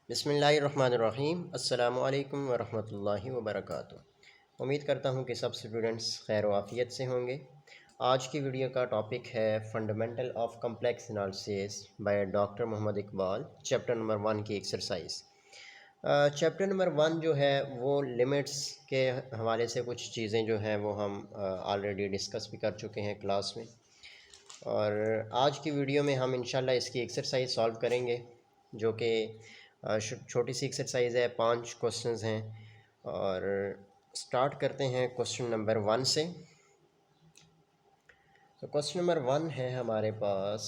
बिस्मिल्लाहिर्रहमानिर्रहीम अस्सलामु अलैकुम वरहमतुल्लाहि वबरकातुहू। उम्मीद करता हूँ कि सब स्टूडेंट्स खैर वाफ़ियत से होंगे। आज की वीडियो का टॉपिक है fundamental of complex analysis by doctor Mohammad Iqbal, chapter number 1 की एक्सरसाइज। चैप्टर नंबर 1 जो है वो लिमिट्स के हवाले से कुछ चीज़ें जो हैं वो हम ऑलरेडी डिस्कस भी कर चुके हैं क्लास में, और आज की वीडियो में हम इंशाल्लाह इसकी एक्सरसाइज सॉल्व करेंगे, जो कि छोटी सी एक्सरसाइज है। 5 क्वेश्चंस हैं और स्टार्ट करते हैं क्वेश्चन नंबर 1 से। तो क्वेश्चन नंबर 1 है हमारे पास,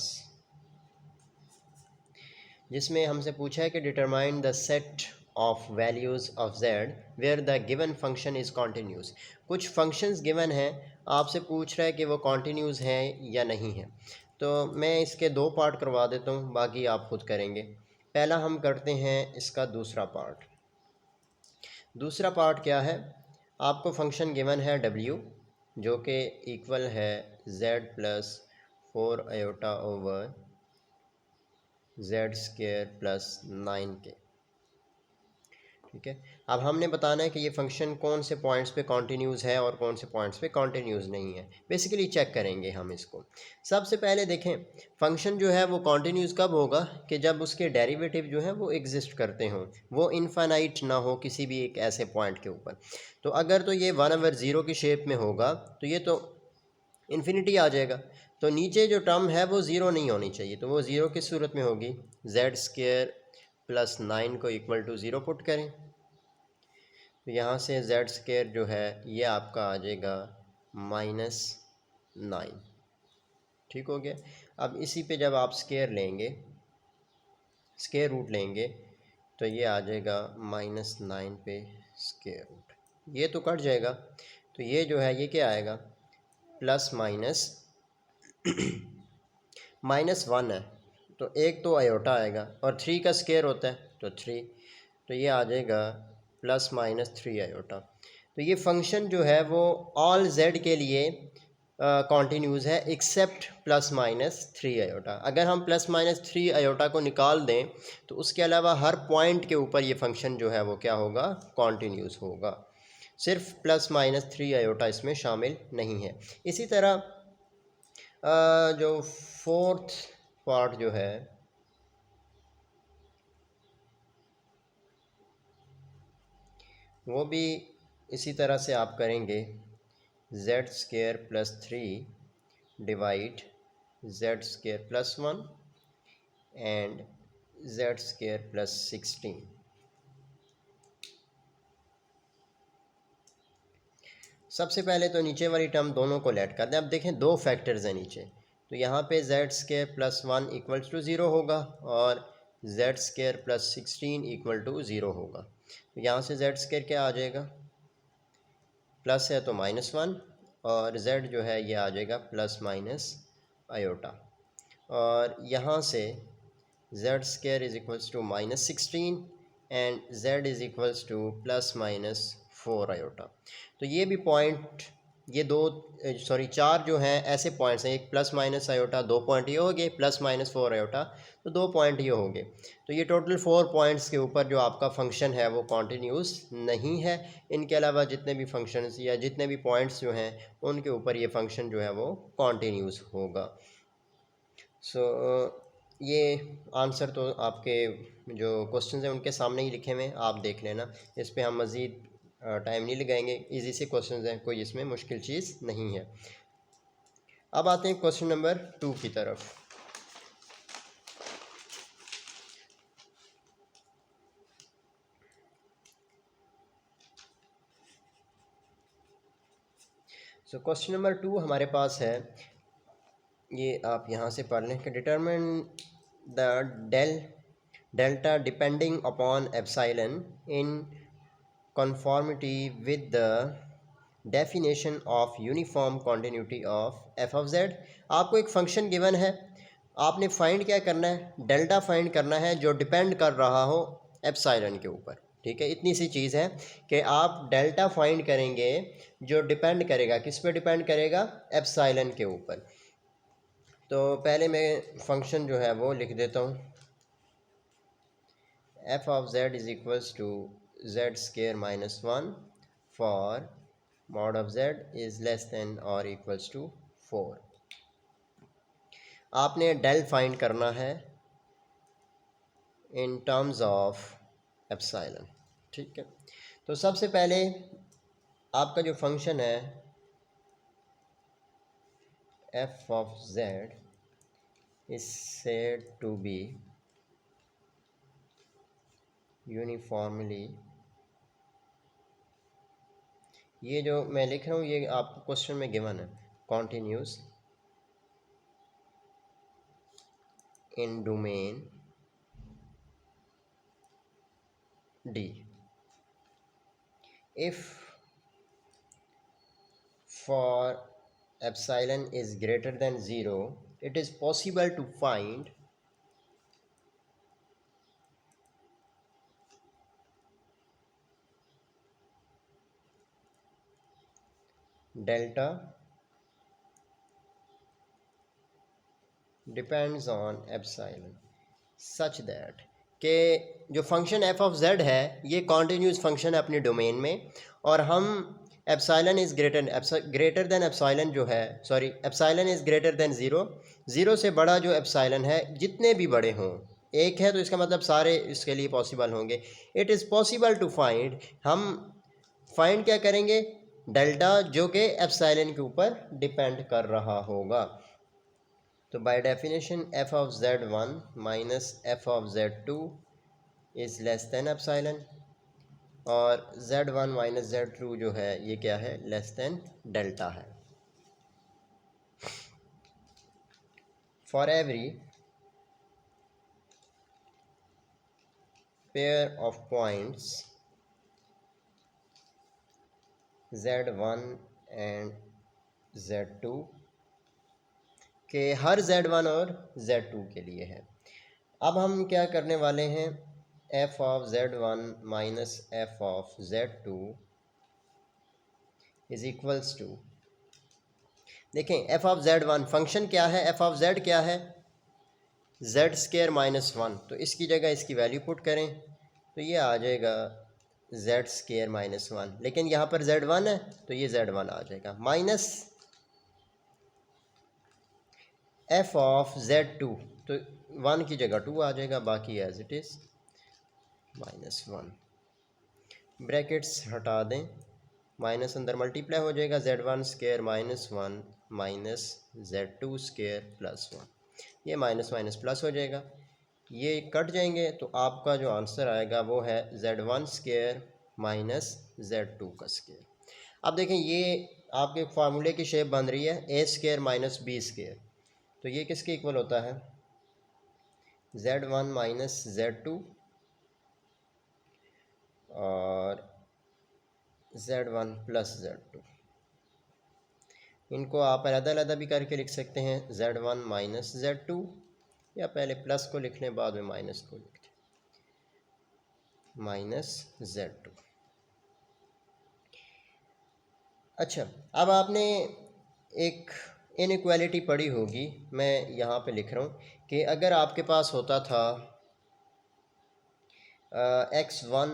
जिसमें हमसे पूछा है कि determine the set of values of z where the given function is continuous. कुछ फंक्शंस गिवन हैं, आपसे पूछ रहा है कि वो कॉन्टीन्यूस हैं या नहीं है। तो मैं इसके 2 पार्ट करवा देता हूँ, बाकी आप खुद करेंगे। पहला हम करते हैं इसका दूसरा पार्ट। दूसरा पार्ट क्या है, आपको फंक्शन गिवन है w, जो कि इक्वल है z plus 4 iota over z square plus 9 के। ठीक है, अब हमने बताना है कि ये फंक्शन कौन से पॉइंट्स पे कॉन्टीन्यूस है और कौन से पॉइंट्स पे कॉन्टीन्यूस नहीं है। बेसिकली चेक करेंगे हम इसको। सबसे पहले देखें, फंक्शन जो है वो कॉन्टीन्यूस कब होगा कि जब उसके डेरिवेटिव जो हैं वो एग्जिस्ट करते हों, वो इनफाइनाइट ना हो किसी भी एक ऐसे पॉइंट के ऊपर। तो अगर तो ये 1/0 की शेप में होगा तो ये तो इन्फिनिटी आ जाएगा। तो नीचे जो टर्म है वो ज़ीरो नहीं होनी चाहिए, तो वो ज़ीरो किस सूरत में होगी, जेड स्क्वायर प्लस 9 को इक्वल टू ज़ीरो पुट करें। तो यहाँ से जेड स्क्वायर जो है ये आपका आ जाएगा -9। ठीक हो गया। अब इसी पे जब आप स्क्वायर लेंगे, स्क्वायर रूट लेंगे, तो ये आ जाएगा -9 पे स्क्वायर रूट, ये तो कट जाएगा। तो ये जो है ये क्या आएगा, प्लस माइनस -1 है, तो एक तो आयोटा आएगा, और 3 का स्क्वायर होता है तो 3, तो ये आ जाएगा +-3 आयोटा। तो ये फंक्शन जो है वो ऑल z के लिए कॉन्टीन्यूस है एक्सेप्ट +-3 आयोटा। अगर हम +-3 आयोटा को निकाल दें तो उसके अलावा हर पॉइंट के ऊपर ये फंक्शन जो है वो क्या होगा, कॉन्टीन्यूस होगा। सिर्फ +-3 आयोटा इसमें शामिल नहीं है। इसी तरह जो फोर्थ पार्ट जो है वो भी इसी तरह से आप करेंगे, Z square plus 3 divide Z square plus 1 and Z square plus 16। सबसे पहले तो नीचे वाली टर्म दोनों को लेट कर दें। अब देखें दो फैक्टर्स हैं नीचे, तो यहाँ पे z square plus 1 equal to 0 होगा और z square plus 16 equal to 0 होगा। तो यहाँ से जेड स्क्वायर क्या आ जाएगा, प्लस है तो -1, और z जो है ये आ जाएगा प्लस माइनस आयोटा, और यहाँ से z square is equals to -16 and z is equals to +-4 iota. तो ये भी पॉइंट, ये चार जो हैं ऐसे पॉइंट्स हैं, एक प्लस माइनस आयोटा, 2 पॉइंट ये हो गए, +-4 आयोटा तो 2 पॉइंट ये हो गए। तो ये टोटल 4 पॉइंट्स के ऊपर जो आपका फंक्शन है वो कॉन्टीन्यूस नहीं है। इनके अलावा जितने भी फंक्शंस या जितने भी पॉइंट्स जो हैं उनके ऊपर ये फंक्शन जो है वो कॉन्टीन्यूस होगा। सो ये आंसर तो आपके जो क्वेश्चंस हैं उनके सामने ही लिखे हुए हैं, आप देख लेना। इस पे हम मज़ीद टाइम नहीं लगाएंगे, इजी से क्वेश्चंस हैं, कोई इसमें मुश्किल चीज़ नहीं है। अब आते हैं क्वेश्चन नंबर 2 की तरफ। सो क्वेश्चन नंबर 2 हमारे पास है, ये आप यहाँ से पढ़ लें कि determine the delta depending upon epsilon in conformity with the definition of uniform continuity of f of z। आपको एक फंक्शन गिवन है, आपने फाइंड क्या करना है, डेल्टा फाइंड करना है जो डिपेंड कर रहा हो एप्सिलॉन के ऊपर। ठीक है, इतनी सी चीज़ है कि आप डेल्टा फाइंड करेंगे जो डिपेंड करेगा, किस पे डिपेंड करेगा, एप्सिलॉन के ऊपर। तो पहले मैं फंक्शन जो है वो लिख देता हूँ, f of z is equals to z square minus one for mod of z is less than और इक्वल्स टू 4। आपने डेल फाइंड करना है इन टर्म्स ऑफ एप्सिलॉन। ठीक है, तो सबसे पहले आपका जो फंक्शन है f of z is said to be uniformly, ये जो मैं लिख रहा हूँ ये आपको क्वेश्चन में गिवन है, continuous in domain D if for epsilon is greater than 0 it is possible to find delta depends on epsilon such that कि जो फंक्शन एफ ऑफ जेड है ये कॉन्टीन्यूस फंक्शन है अपने डोमेन में, और हम epsilon is greater then epsilon जो है, sorry epsilon is greater than zero, zero से बड़ा जो एप्सिलॉन है जितने भी बड़े हों, एक है तो इसका मतलब सारे इसके लिए पॉसिबल होंगे। It is possible to find, हम फाइंड क्या करेंगे, डेल्टा जो कि एप्सिलॉन के ऊपर डिपेंड कर रहा होगा। तो by definition f of z one minus f of z two is less than epsilon, और z one minus z two जो है ये क्या है, लेस देन डेल्टा है। For every pair of points z1 and z2 के हर z1 और z2 के लिए है। अब हम क्या करने वाले हैं, f of z1 minus f of z2 is equals to, देखें f ऑफ z1 फंक्शन क्या है, f ऑफ z क्या है, z स्केयर माइनस वन, तो इसकी जगह इसकी वैल्यू पुट करें तो ये आ जाएगा z स्केयर माइनस वन, लेकिन यहाँ पर z1 है तो ये z1 आ जाएगा, माइनस एफ ऑफ z2, तो वन की जगह टू आ जाएगा, बाकी as it is minus one, brackets हटा दें, माइनस अंदर मल्टीप्लाई हो जाएगा, z1 square minus one minus z2 square plus one, ये माइनस माइनस प्लस हो जाएगा, ये कट जाएंगे तो आपका जो आंसर आएगा वो है z1 स्केयर माइनस z2 का स्केयर। अब देखें ये आपके फार्मूले की शेप बन रही है a square minus b square, तो ये किसके इक्वल होता है, z1 माइनस z2 और z1 प्लस z2, इनको आप अलग अलग भी करके लिख सकते हैं, z1 माइनस z2, या पहले प्लस को लिख लें बाद में माइनस को लिख लें, माइनस z2। अच्छा, अब आपने एक इनइक्वालिटी पढ़ी होगी, मैं यहाँ पे लिख रहा हूँ कि अगर आपके पास होता था x1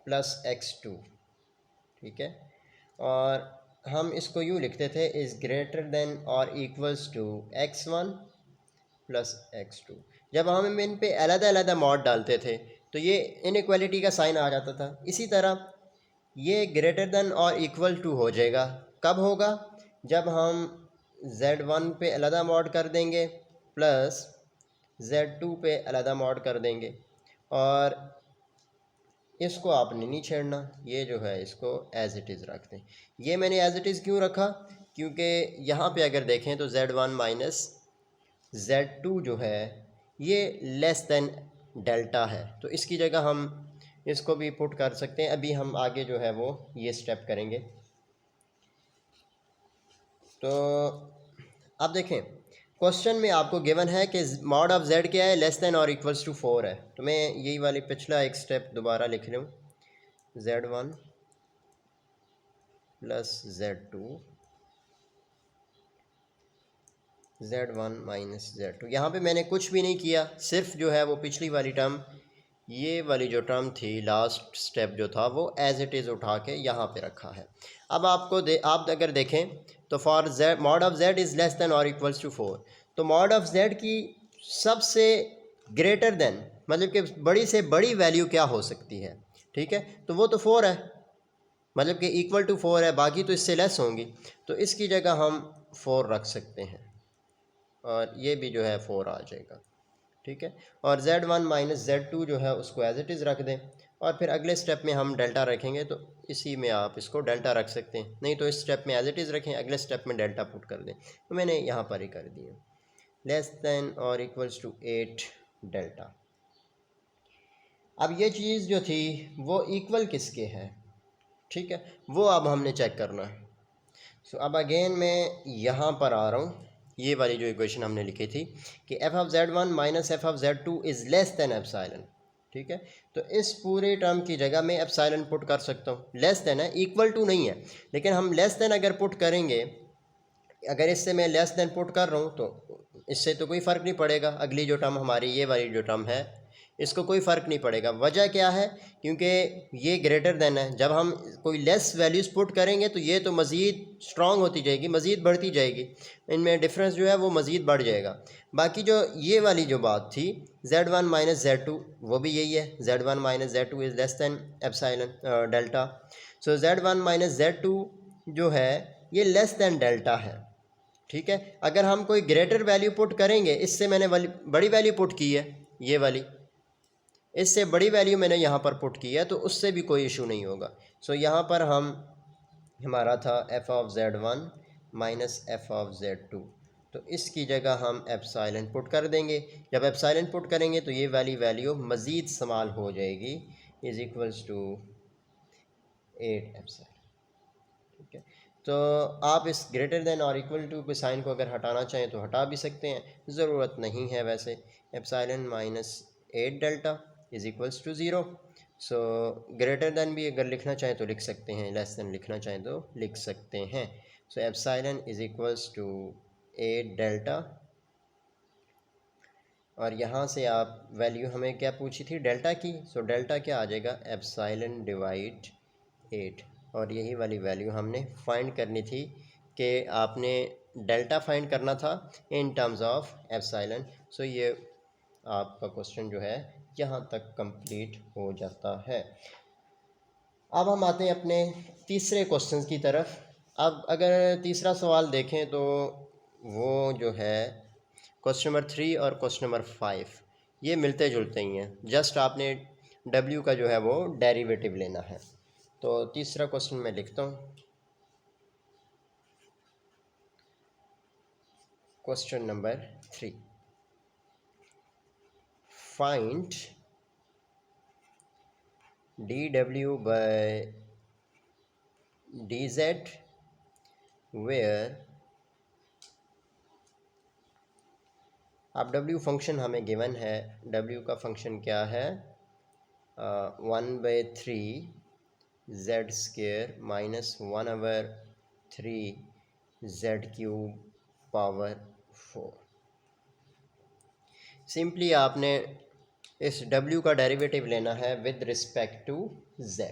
प्लस x2, ठीक है, और हम इसको यूँ लिखते थे इज़ ग्रेटर देन और equals to x1 plus x2, जब हम इन पे अलग अलग मॉड डालते थे तो ये इनइक्वालिटी का साइन आ जाता था। इसी तरह ये ग्रेटर देन और इक्वल टू हो जाएगा, कब होगा, जब हम z1 पे अलग मॉड कर देंगे प्लस z2 पे अलग मॉड कर देंगे, और इसको आपने नहीं छेड़ना, ये जो है इसको एज इट इज़ रख दें। ये मैंने एज इट इज़ क्यों रखा, क्योंकि यहाँ पे अगर देखें तो z1 माइनस z2 जो है ये लेस देन डेल्टा है, तो इसकी जगह हम इसको भी पुट कर सकते हैं। अभी हम आगे जो है वो ये स्टेप करेंगे। तो अब देखें क्वेश्चन में आपको गिवन है कि मॉड ऑफ z क्या है, लेस देन और इक्वल्स टू 4 है, तो मैं यही वाली पिछला एक स्टेप दोबारा लिख रहा हूँ, z1 plus z2 z1 minus z2, यहाँ पे मैंने कुछ भी नहीं किया, सिर्फ जो है वो पिछली वाली टर्म ये वाली जो टर्म थी, लास्ट स्टेप जो था वो एज इट इज़ उठा के यहाँ पे रखा है। अब आप अगर देखें तो for Z mod of z is less than और इक्वल्स टू 4, तो मॉड ऑफ जेड की सबसे ग्रेटर देन मतलब कि बड़ी से बड़ी वैल्यू क्या हो सकती है, ठीक है, तो वो तो 4 है, मतलब कि इक्वल टू 4 है, बाकी तो इससे लेस होंगी, तो इसकी जगह हम 4 रख सकते हैं और ये भी जो है 4 आ जाएगा, ठीक है। और Z1 माइनस Z2 जो है उसको एज इट इज़ रख दें और फिर अगले स्टेप में हम डेल्टा रखेंगे, तो इसी में आप इसको डेल्टा रख सकते हैं, नहीं तो इस स्टेप में एज इट इज़ रखें, अगले स्टेप में डेल्टा पुट कर दें, तो मैंने यहाँ पर ही कर दिया लेस दैन और इक्वल्स टू 8 डेल्टा। अब ये चीज़ जो थी वो इक्वल किसके है, ठीक है, वो अब हमने चेक करना है। सो अब अगेन मैं यहाँ पर आ रहा हूँ, ये वाली जो इक्वेशन हमने लिखी थी कि F of Z1 minus f of Z2 is less than epsilon, ठीक है, तो इस पूरे टर्म की जगह मैं एप्सिलॉन पुट कर सकता हूँ, लेस देन है, इक्वल टू नहीं है, लेकिन हम लेस देन अगर पुट करेंगे, अगर इससे मैं लेस देन पुट कर रहा हूँ तो इससे तो कोई फ़र्क नहीं पड़ेगा, अगली जो टर्म हमारी ये वाली जो टर्म है इसको कोई फ़र्क नहीं पड़ेगा। वजह क्या है, क्योंकि ये ग्रेटर देन है, जब हम कोई लेस वैल्यूज़ पुट करेंगे तो ये तो मज़ीद स्ट्रॉन्ग होती जाएगी, मज़ीद बढ़ती जाएगी, इनमें डिफरेंस जो है वो मज़ीद बढ़ जाएगा। बाकी जो ये वाली जो बात थी Z1 माइनस Z2 वो भी यही है, Z1 minus Z2 is less than epsilon delta, so Z1 minus Z2 जो है ये लेस दैन डेल्टा है, ठीक है। अगर हम कोई ग्रेटर वैल्यू पुट करेंगे, इससे मैंने बड़ी वैल्यू पुट की है, ये वाली इससे बड़ी वैल्यू मैंने यहाँ पर पुट की है, तो उससे भी कोई इशू नहीं होगा। सो यहाँ पर हमारा था F of Z1 minus f of Z2, तो इसकी जगह हम एप्सिलॉन पुट कर देंगे, जब एप्सिलॉन पुट करेंगे तो ये वाली वैल्यू मज़ीद इस्तेमाल हो जाएगी, इज़ इक्वल्स टू 8 एप्सिलॉन, ठीक है। तो आप इस ग्रेटर देन और इक्वल टू के साइन को अगर हटाना चाहें तो हटा भी सकते हैं, ज़रूरत नहीं है वैसे। Epsilon minus 8 delta is equals to 0, so greater than भी अगर लिखना चाहें तो लिख सकते हैं, लेस देन लिखना चाहें तो लिख सकते हैं। So epsilon is equals to 8 delta, और यहाँ से आप वैल्यू हमें क्या पूछी थी डेल्टा की, सो डेल्टा क्या आ जाएगा, एप्सिलॉन डिवाइड 8, और यही वाली वैल्यू हमने फाइंड करनी थी कि आपने डेल्टा फाइंड करना था इन टर्म्स ऑफ एप्सिलॉन। सो ये आपका क्वेश्चन जो है यहाँ तक कंप्लीट हो जाता है। अब हम आते हैं अपने तीसरे क्वेश्चन की तरफ। अब अगर तीसरा सवाल देखें तो वो जो है क्वेश्चन नंबर 3 और क्वेश्चन नंबर 5 ये मिलते जुलते ही हैं, जस्ट आपने W का जो है वो डेरिवेटिव लेना है। तो तीसरा क्वेश्चन मैं लिखता हूँ, question number 3, find dW by dz where, अब W फंक्शन हमें गिवन है, W का फंक्शन क्या है, 1/3 z square minus 1/3 z cube power 4। Simply आपने इस W का डेरिवेटिव लेना है विद रिस्पेक्ट टू Z,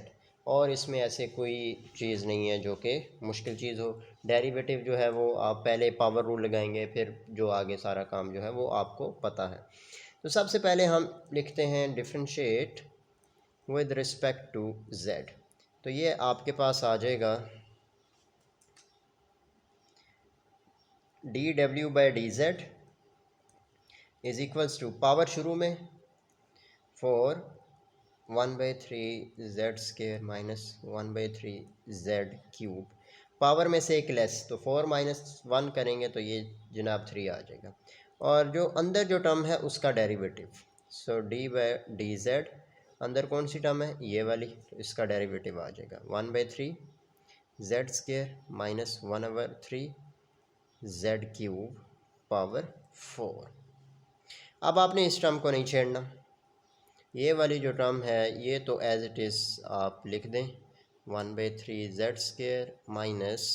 और इसमें ऐसे कोई चीज़ नहीं है जो कि मुश्किल चीज़ हो। डेरिवेटिव जो है वो आप पहले पावर रूल लगाएंगे, फिर जो आगे सारा काम जो है वो आपको पता है। तो सबसे पहले हम लिखते हैं differentiate with respect to Z, तो ये आपके पास आ जाएगा dW by dz is equals to power शुरू में 4 1/3 z square minus 1/3 z cube, power में से एक लेस, तो 4 माइनस 1 करेंगे तो ये जनाब 3 आ जाएगा, और जो अंदर जो टर्म है उसका डेरिवेटिव, सो d/dz, अंदर कौन सी टर्म है, ये वाली, तो इसका डेरिवेटिव आ जाएगा 1/3 z square minus 1/3 z cube power 4। अब आपने इस टर्म को नहीं छेड़ना, ये वाली जो टर्म है ये तो एज इट इज़ आप लिख दें 1/3 z square minus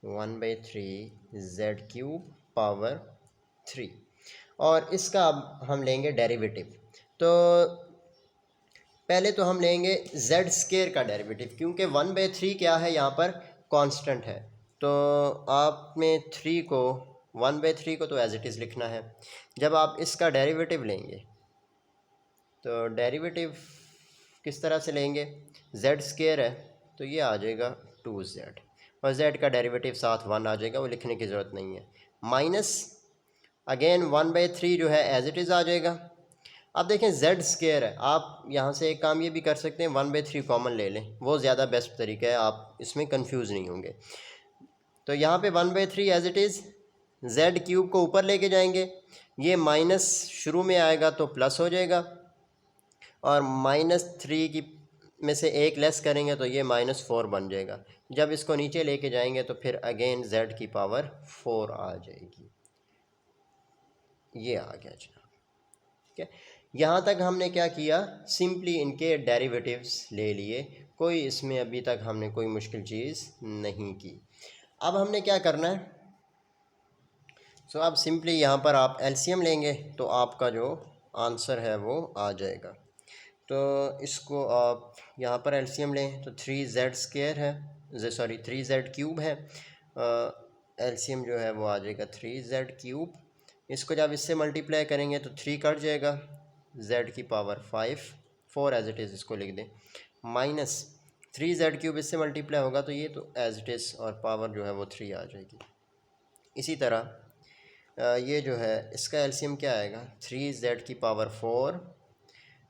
1/3 z cube power 3, और इसका अब हम लेंगे डेरिवेटिव। तो पहले तो हम लेंगे जेड स्केयर का डेरिवेटिव, क्योंकि 1/3 क्या है यहाँ पर, कांस्टेंट है। तो आपने 3 को 1/3 को तो एज इट इज़ लिखना है। जब आप इसका डेरिवेटिव लेंगे तो डेरिवेटिव किस तरह से लेंगे, जेड स्केयर है तो ये आ जाएगा 2z, और z का डेरिवेटिव साथ 1 आ जाएगा, वो लिखने की ज़रूरत नहीं है। माइनस अगेन 1/3 जो है एज इट इज़ आ जाएगा। अब देखें जेड स्केयर है, आप यहाँ से एक काम ये भी कर सकते हैं 1/3 कॉमन ले लें, वो ज़्यादा बेस्ट तरीका है, आप इसमें कंफ्यूज नहीं होंगे। तो यहाँ पे 1/3 as it is, z cube को ऊपर लेके जाएंगे, ये माइनस शुरू में आएगा तो प्लस हो जाएगा, और -3 की में से एक लेस करेंगे तो ये -4 बन जाएगा। जब इसको नीचे लेके जाएंगे तो फिर अगेन z की पावर 4 आ जाएगी। ये आ गया जनाब, ठीक है। यहाँ तक हमने क्या किया, सिंपली इनके डेरिवेटिव्स ले लिए, कोई इसमें अभी तक हमने कोई मुश्किल चीज़ नहीं की। अब हमने क्या करना है, सो अब सिंपली यहाँ पर आप एलसीएम लेंगे तो आपका जो आंसर है वो आ जाएगा। तो इसको आप यहाँ पर एलसीएम लें तो 3z स्क्वायर है, सॉरी 3z क्यूब है, एलसीएम जो है वो आ जाएगा 3z क्यूब। इसको जब इससे मल्टीप्लाई करेंगे तो 3 कट जाएगा, z की पावर 5, 4 एज इट इज़ इसको लिख दें, माइनस 3z क्यूब इससे मल्टीप्लाई होगा तो ये तो एज इट इज़, और पावर जो है वो 3 आ जाएगी। इसी तरह ये जो है इसका एलसीएम क्या आएगा, 3z की पावर 4,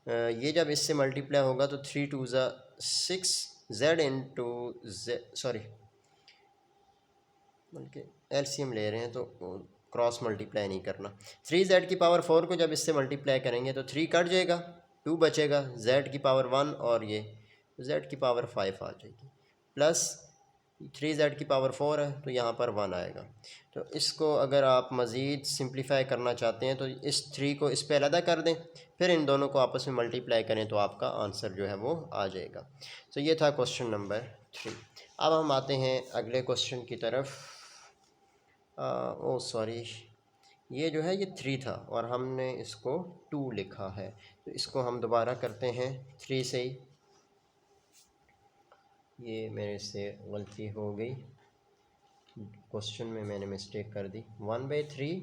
ये जब इससे मल्टीप्लाई होगा तो 3 2 ज़ा 6, z इंटू सॉरी बल्कि एलसीएम ले रहे हैं तो क्रॉस मल्टीप्लाई नहीं करना। 3z की पावर 4 को जब इससे मल्टीप्लाई करेंगे तो 3 कट जाएगा, 2 बचेगा, z की पावर 1 और ये z की पावर 5 आ जाएगी, प्लस 3z की पावर 4 है तो यहाँ पर 1 आएगा। तो इसको अगर आप मज़ीद सिंप्लीफाई करना चाहते हैं तो इस 3 को इस पे अलग कर दें, फिर इन दोनों को आपस में मल्टीप्लाई करें तो आपका आंसर जो है वो आ जाएगा। तो ये था क्वेश्चन नंबर 3। अब हम आते हैं अगले क्वेश्चन की तरफ। ओ सॉरी, ये जो है ये 3 था और हमने इसको 2 लिखा है, तो इसको हम दोबारा करते हैं 3 से ही। ये मेरे से गलती हो गई, क्वेश्चन में मैंने मिस्टेक कर दी। 1/3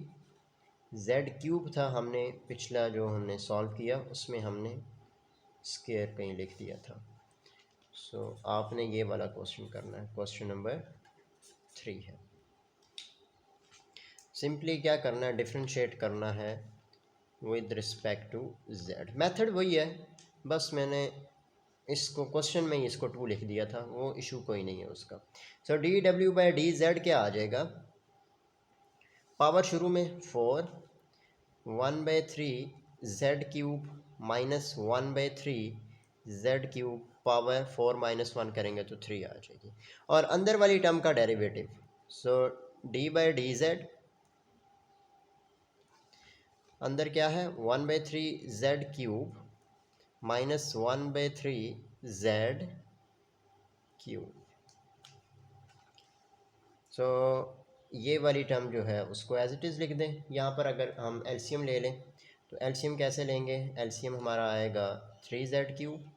z क्यूब था, हमने पिछला जो हमने सॉल्व किया उसमें हमने स्क्वायर कहीं लिख दिया था। सो आपने ये वाला क्वेश्चन करना है, क्वेश्चन नंबर 3 है। सिंपली क्या करना है, डिफ्रेंशिएट करना है with respect to z। Method वही है, बस मैंने इसको क्वेश्चन में ही इसको 2 लिख दिया था, वो इशू कोई नहीं है उसका। सो dw/dz क्या आ जाएगा, पावर शुरू में 4, 1/3 z cube minus 1/3 z cube, power 4 - 1 करेंगे तो 3 आ जाएगी, और अंदर वाली टर्म का डेरिवेटिव, सो d/dz अंदर क्या है, 1/3 z cube minus 1/3 z cube. So ये वाली टर्म जो है उसको एज इट इज़ लिख दें। यहाँ पर अगर हम एलसीएम ले लें तो एलसीएम कैसे लेंगे, एलसीएम हमारा आएगा 3z क्यूब,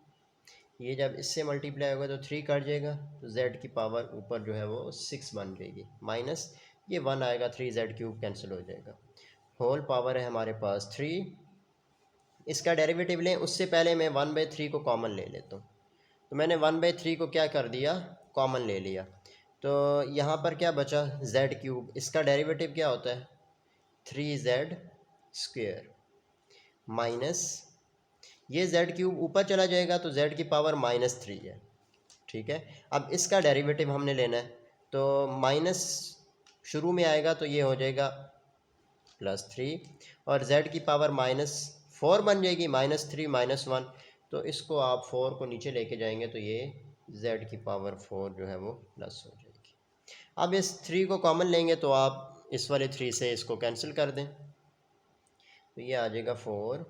ये जब इससे मल्टीप्लाई होगा तो 3 कट जाएगा, तो z की पावर ऊपर जो है वो 6 बन जाएगी, माइनस ये 1 आएगा, 3z क्यूब कैंसिल हो जाएगा, होल पावर है हमारे पास 3। इसका डेरिवेटिव लें, उससे पहले मैं 1/3 को कॉमन ले लेता हूँ। तो मैंने 1/3 को क्या कर दिया, कॉमन ले लिया, तो यहाँ पर क्या बचा, z क्यूब, इसका डेरिवेटिव क्या होता है 3z स्क्वेयर, माइनस ये z क्यूब ऊपर चला जाएगा तो z की पावर -3 है, ठीक है। अब इसका डेरिवेटिव हमने लेना है, तो माइनस शुरू में आएगा तो ये हो जाएगा +3, और z की पावर -4 बन जाएगी, -3 -1, तो इसको आप 4 को नीचे लेके जाएंगे तो ये z की पावर 4 जो है वो प्लस हो जाएगी। अब इस 3 को कॉमन लेंगे तो आप इस वाले 3 से इसको कैंसिल कर दें, तो ये आ जाएगा 4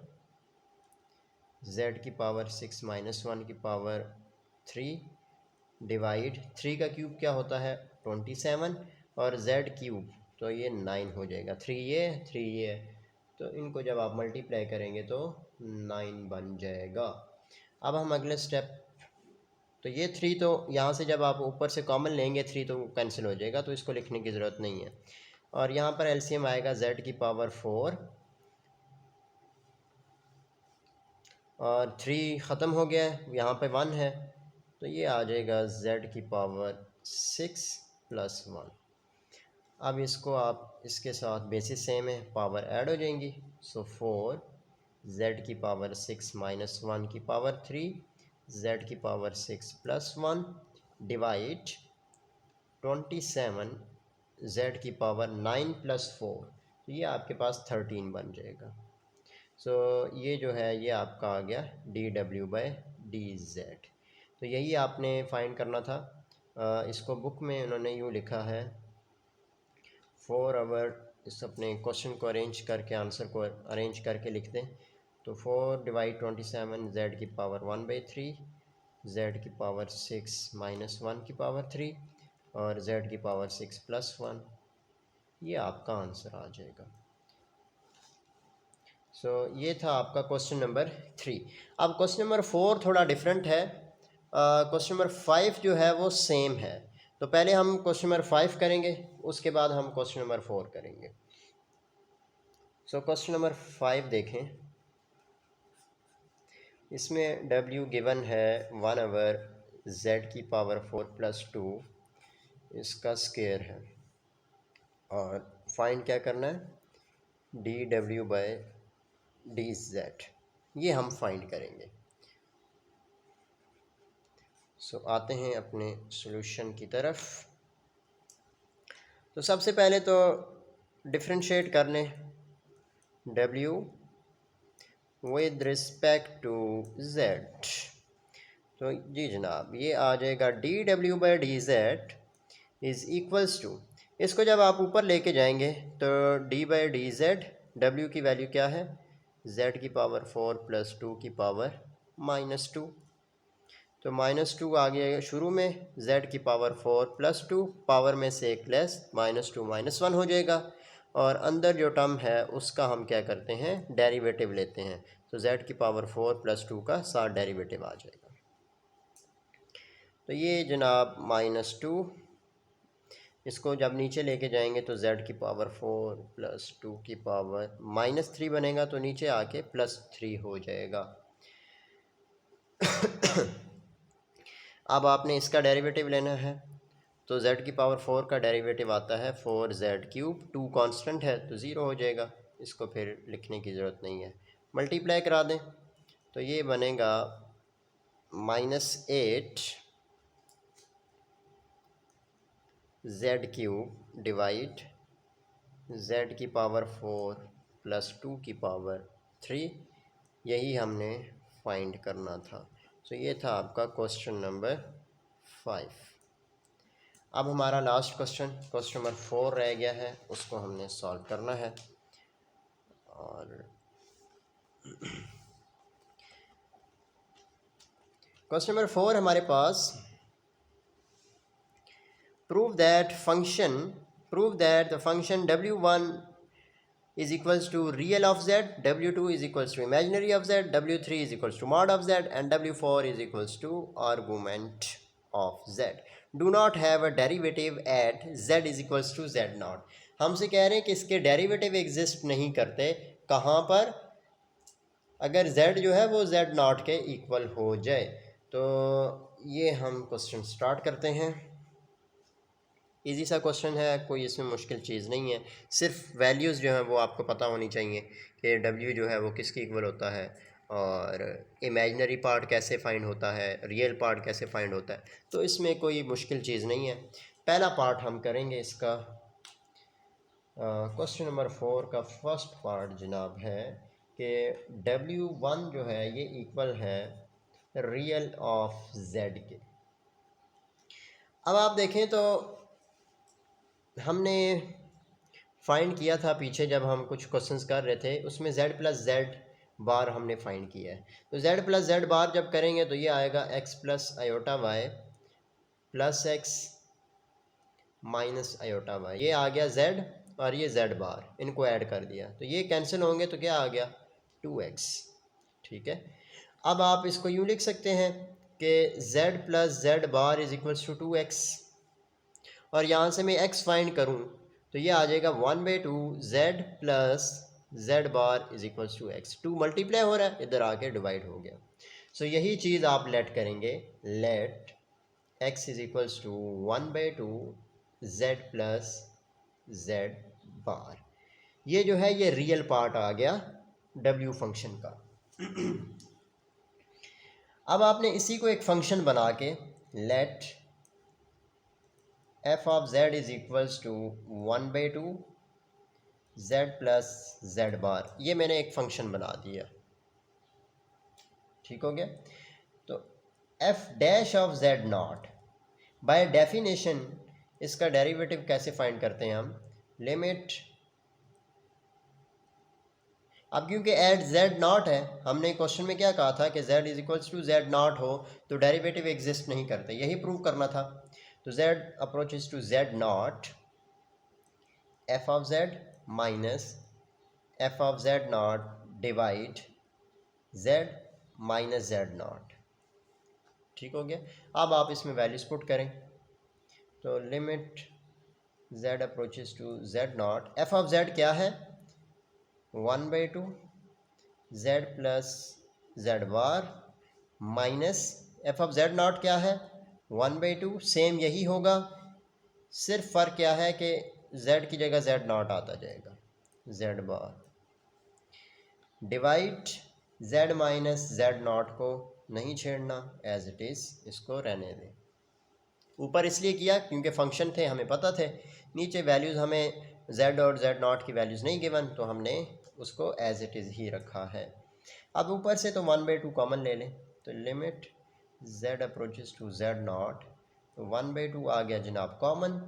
z की पावर 6 -1 की पावर 3 डिवाइड 3 का क्यूब क्या होता है 27, और z क्यूब तो ये 9 हो जाएगा, 3 ये, तो इनको जब आप मल्टीप्लाई करेंगे तो 9 बन जाएगा। अब हम अगले स्टेप, तो ये 3 तो यहाँ से जब आप ऊपर से कॉमन लेंगे 3 तो कैंसिल हो जाएगा, तो इसको लिखने की ज़रूरत नहीं है। और यहाँ पर एलसीएम आएगा z की पावर 4 और 3 ख़त्म हो गया है, यहाँ पे 1 है, तो ये आ जाएगा z की पावर 6 प्लस 1। अब इसको आप इसके साथ बेसिस सेम है, पावर ऐड हो जाएंगी, सो 4 z की पावर 6 माइनस 1 की पावर 3 z की पावर 6 प्लस 1 डिवाइड 27 z की पावर 9 प्लस 4, तो ये आपके पास 13 बन जाएगा। सो ये जो है ये आपका आ गया dw/dz। तो यही आपने फाइंड करना था। इसको बुक में उन्होंने यूँ लिखा है 4 आवर, इस अपने क्वेश्चन को अरेंज करके आंसर को अरेंज करके लिख दें, तो 4 डिवाइड 27 z की पावर 1/3 z की पावर 6 माइनस 1 की पावर 3 और z की पावर 6 प्लस 1, ये आपका आंसर आ जाएगा। सो ये था आपका क्वेश्चन नंबर 3। अब क्वेश्चन नंबर 4 थोड़ा डिफरेंट है, क्वेश्चन नंबर 5 जो है वो सेम है। तो पहले हम क्वेश्चन नंबर 5 करेंगे, उसके बाद हम क्वेश्चन नंबर 4 करेंगे। सो क्वेश्चन नंबर 5 देखें, इसमें w गिवन है 1 ओवर z की पावर 4 प्लस 2, इसका स्क्वायर है, और फाइंड क्या करना है, dw/dz, ये हम फाइंड करेंगे। सो आते हैं अपने सॉल्यूशन की तरफ। तो सबसे पहले तो डिफरेंशिएट कर लें w with respect to z। तो जी जनाब ये आ जाएगा dw/dz इज़ इक्वल्स टू, इसको जब आप ऊपर लेके जाएंगे तो d/dz, w की वैल्यू क्या है, z की पावर 4 प्लस 2 की पावर -2, तो -2 आ गया शुरू में, z की पावर 4 प्लस 2, पावर में से एक लेस, -2 -1 हो जाएगा, और अंदर जो टर्म है उसका हम क्या करते हैं, डेरिवेटिव लेते हैं, तो z की पावर 4 प्लस 2 का साथ डेरिवेटिव आ जाएगा। तो ये जनाब -2, इसको जब नीचे लेके जाएंगे तो z की पावर 4 प्लस 2 की पावर -3 बनेगा, तो नीचे आके +3 हो जाएगा। अब आपने इसका डेरिवेटिव लेना है, तो z की पावर 4 का डेरिवेटिव आता है 4z³, 2 कांस्टेंट है तो 0 हो जाएगा, इसको फिर लिखने की ज़रूरत नहीं है, मल्टीप्लाई करा दें, तो ये बनेगा -8 z³ डिवाइड z की पावर 4 प्लस 2 की पावर 3, यही हमने फाइंड करना था। तो ये था आपका क्वेश्चन नंबर 5। अब हमारा लास्ट क्वेश्चन, क्वेश्चन नंबर 4 रह गया है, उसको हमने सॉल्व करना है। और क्वेश्चन नंबर 4 हमारे पास, prove that the function w1 is equals to real of z, w2 is equals to imaginary of z, w3 is equals to mod of z, and w4 is equals to argument of z. Do not have a derivative at z is equals to z0। हमसे कह रहे हैं कि इसके derivative exist नहीं करते, कहाँ पर, अगर z जो है वो z0 के इक्वल हो जाए। तो ये हम क्वेश्चन स्टार्ट करते हैं। इजी सा क्वेश्चन है, कोई इसमें मुश्किल चीज़ नहीं है, सिर्फ वैल्यूज़ जो हैं वो आपको पता होनी चाहिए कि w जो है वो किसके इक्वल होता है, और इमेजिनरी पार्ट कैसे फाइंड होता है, रियल पार्ट कैसे फाइंड होता है, तो इसमें कोई मुश्किल चीज़ नहीं है। पहला पार्ट हम करेंगे इसका, क्वेश्चन नंबर 4 का फर्स्ट पार्ट जनाब है कि w1 जो है ये इक्वल है रियल ऑफ z के। अब आप देखें तो हमने फाइंड किया था पीछे जब हम कुछ क्वेश्चंस कर रहे थे, उसमें z प्लस जेड बार हमने फाइंड किया है, तो z प्लस जेड बार जब करेंगे तो ये आएगा x plus iota y plus x minus iota y, ये आ गया z और ये z बार, इनको ऐड कर दिया तो ये कैंसिल होंगे, तो क्या आ गया 2x, ठीक है। अब आप इसको यूँ लिख सकते हैं कि z plus z bar is equals to 2x, और यहाँ से मैं x फाइंड करूँ तो ये आ जाएगा 1/2 z plus z bar is equals to x। 2 multiply हो रहा है, इधर आके डिवाइड हो गया। सो यही चीज़ आप लेट करेंगे, let x is equals to 1/2 z plus z bar. ये जो है ये रियल पार्ट आ गया w फंक्शन का। अब आपने इसी को एक फंक्शन बना के let f of z is equals to 1/2 z plus z bar, ये मैंने एक फंक्शन बना दिया। ठीक हो गया। तो f dash of z not, by definition इसका डेरिवेटिव कैसे फाइंड करते हैं हम, लिमिट, अब क्योंकि एट z नॉट है, हमने क्वेश्चन में क्या कहा था कि z is equals to z not हो तो डेरिवेटिव एग्जिस्ट नहीं करते, यही प्रूव करना था। तो z approaches to z not, f of z minus f of z not divide z minus z not. ठीक हो गया। अब आप इसमें वैल्यूज पुट करें तो limit z approaches to z not, f of z क्या है 1/2 z plus z bar minus f of z not क्या है 1/2, सेम यही होगा, सिर्फ फ़र्क क्या है कि z की जगह z नॉट आता जाएगा, z bar divide z minus z not को नहीं छेड़ना, एज इट इज़ इसको रहने दें। ऊपर इसलिए किया क्योंकि फंक्शन थे, हमें पता थे, नीचे वैल्यूज़ हमें z और z नॉट की वैल्यूज़ नहीं गिवन तो हमने उसको एज इट इज़ ही रखा है। अब ऊपर से तो 1/2 कॉमन ले लें तो limit z approaches to z not, तो 1/2 आ गया जनाब कॉमन,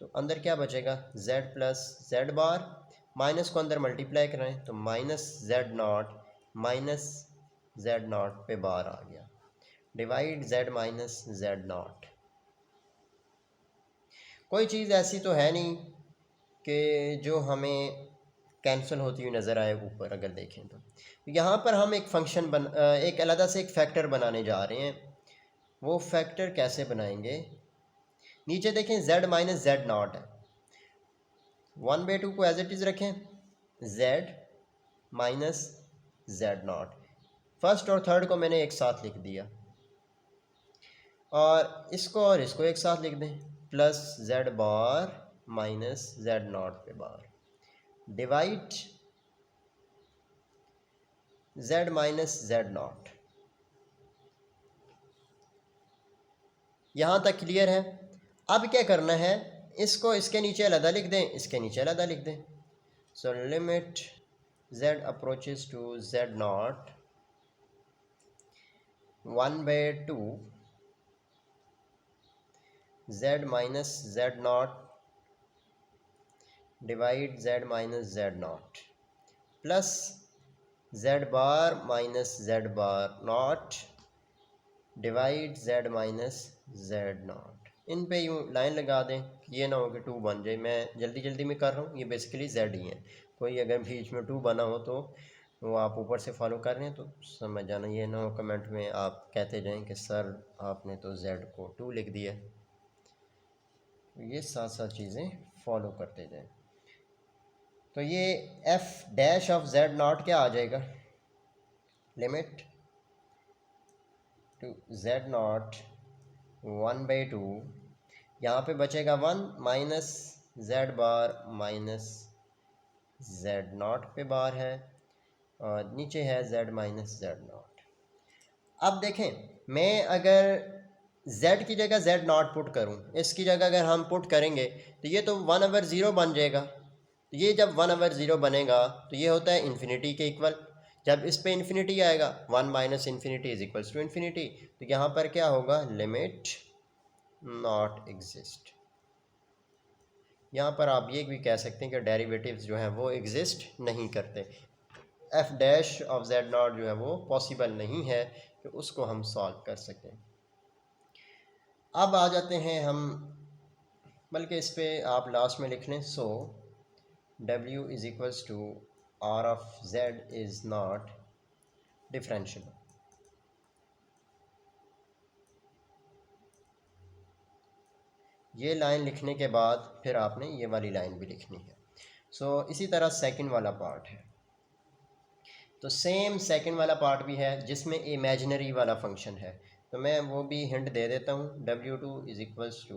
तो अंदर क्या बचेगा z plus z bar, minus को अंदर मल्टीप्लाई करें तो minus z not minus z naught पे बार आ गया, divide z minus z not. कोई चीज़ ऐसी तो है नहीं कि जो हमें कैंसिल होती हुई नज़र आए ऊपर अगर देखें तो। यहाँ पर हम एक फंक्शन एक अलग से एक फैक्टर बनाने जा रहे हैं। वो फैक्टर कैसे बनाएंगे, नीचे देखें z माइनस जेड नॉट है, 1/2 को एज इट इज़ रखें, z minus z not, first और थर्ड को मैंने एक साथ लिख दिया, और इसको एक साथ लिख दें, plus z bar minus z naught पे bar divide z minus z naught. यहाँ तक क्लियर है। अब क्या करना है, इसको इसके नीचे अलग लिख दें, इसके नीचे अलग लिख दें। So limit z approaches to z naught 1/2 z minus z naught divide z minus z naught plus z bar minus z bar naught divide z minus z naught. इन पे यूँ लाइन लगा दें, ये ना हो कि 2 बन जाए, मैं जल्दी जल्दी में कर रहा हूँ, ये बेसिकली z ही है, कोई अगर बीच में 2 बना हो तो वो आप ऊपर से फॉलो कर रहे हैं तो समझ जाना, ये ना हो कमेंट में आप कहते जाएं कि सर आपने तो z को 2 लिख दिया। ये साथ साथ चीज़ें फॉलो करते जाएं। तो ये f dash of z not क्या आ जाएगा, लिमिट टू z नॉट 1/2, यहाँ पे बचेगा 1 minus z bar minus z naught पे बार है, और नीचे है z माइनस जेड नॉट। अब देखें, मैं अगर z की जगह z नॉट पुट करूँ, इसकी जगह अगर हम पुट करेंगे तो ये तो 1/0 बन जाएगा। तो ये जब 1/0 बनेगा तो ये होता है इन्फिनिटी के इक्वल, जब इस पे इन्फिनिटी आएगा 1 minus infinity is equals to infinity, तो यहाँ पर क्या होगा, लिमिट नॉट एग्जिस्ट। यहाँ पर आप ये भी कह सकते हैं कि डेरिवेटिव्स जो हैं वो एग्जिस्ट नहीं करते, F dash of z not जो है वो पॉसिबल नहीं है कि उसको हम सॉल्व कर सकें। अब आ जाते हैं हम, बल्कि इस पे आप लास्ट में लिख लें, so w is equals to r of z is not differentiable. ये लाइन लिखने के बाद फिर आपने ये वाली लाइन भी लिखनी है। इसी तरह सेकंड वाला पार्ट है, तो सेम सेकंड वाला पार्ट भी है जिसमें इमेजिनरी वाला फंक्शन है, तो मैं वो भी हिंट दे देता हूँ। W2 is equals to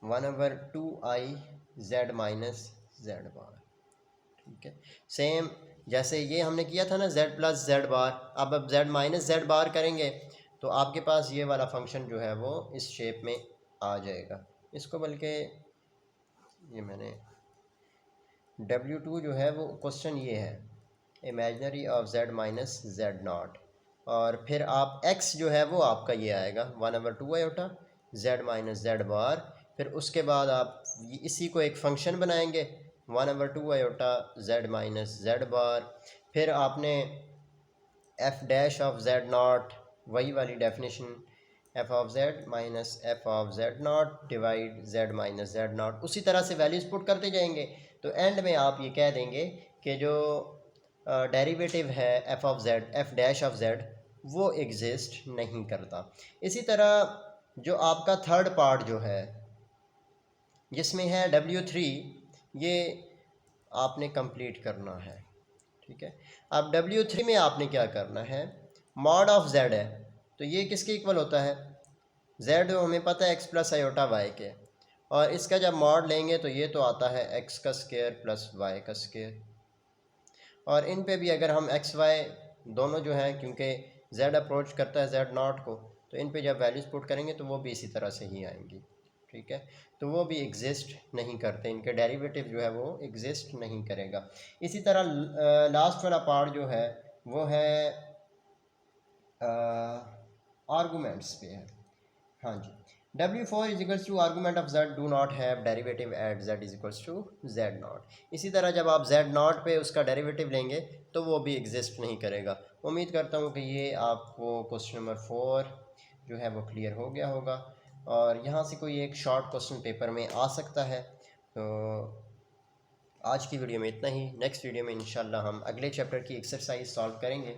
1/2i z minus z bar. ठीक है, सेम जैसे ये हमने किया था ना z प्लस जेड बार, अब z माइनस जेड बार करेंगे तो आपके पास ये वाला फंक्शन जो है वो इस शेप में आ जाएगा। इसको बल्कि ये मैंने W2 जो है वो क्वेश्चन ये है imaginary of z minus z not, और फिर आप x जो है वो आपका ये आएगा 1/2 आयोटा z माइनस जेड बार। फिर उसके बाद आप इसी को एक फंक्शन बनाएंगे 1/2 आयोटा z माइनस जेड बार। फिर आपने f dash of z not, वही वाली definition, f of z minus f of z not divide z minus z not, उसी तरह से वैल्यूज़ पुट करते जाएंगे। तो एंड में आप ये कह देंगे कि जो डेरिवेटिव है f of z, f dash of z, वो एग्जिस्ट नहीं करता। इसी तरह जो आपका थर्ड पार्ट जो है जिसमें है W3, ये आपने कंप्लीट करना है। ठीक है, अब W3 में आपने क्या करना है, मॉड ऑफ z है तो ये किसके इक्वल होता है, z हमें पता है x प्लस आयोटा y के, और इसका जब मॉड लेंगे तो ये तो आता है x का स्क्वायर प्लस y का स्क्वायर। और इन पे भी अगर हम x y दोनों जो हैं, क्योंकि z अप्रोच करता है z नॉट को, तो इन पे जब वैल्यूज़ पुट करेंगे तो वो भी इसी तरह से ही आएंगी। ठीक है, तो वो भी एग्जिस्ट नहीं करते, इनके डेरिवेटिव जो है वो एग्जिस्ट नहीं करेगा। इसी तरह लास्ट वाला पार्ट जो है वो है आर्गूमेंट्स पे है। हाँ जी, W4 is equals to argument of Z do not have derivative at Z is equals to Z not. इसी तरह जब आप Z नॉट पे उसका डेरिवेटिव लेंगे तो वो भी एग्जिस्ट नहीं करेगा। उम्मीद करता हूँ कि ये आपको क्वेश्चन नंबर 4 जो है वो क्लियर हो गया होगा, और यहाँ से कोई एक शॉर्ट क्वेश्चन पेपर में आ सकता है। तो आज की वीडियो में इतना ही, नेक्स्ट वीडियो में इंशाल्लाह हम अगले चैप्टर की एक्सरसाइज सॉल्व करेंगे।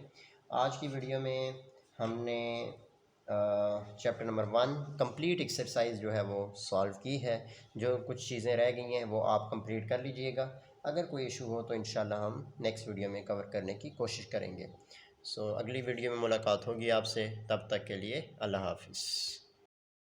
आज की वीडियो में हमने चैप्टर नंबर 1 कंप्लीट एक्सरसाइज जो है वो सॉल्व की है। जो कुछ चीज़ें रह गई हैं वो आप कंप्लीट कर लीजिएगा। अगर कोई इशू हो तो इंशाल्लाह हम नेक्स्ट वीडियो में कवर करने की कोशिश करेंगे। अगली वीडियो में मुलाकात होगी आपसे, तब तक के लिए अल्लाह हाफिज़।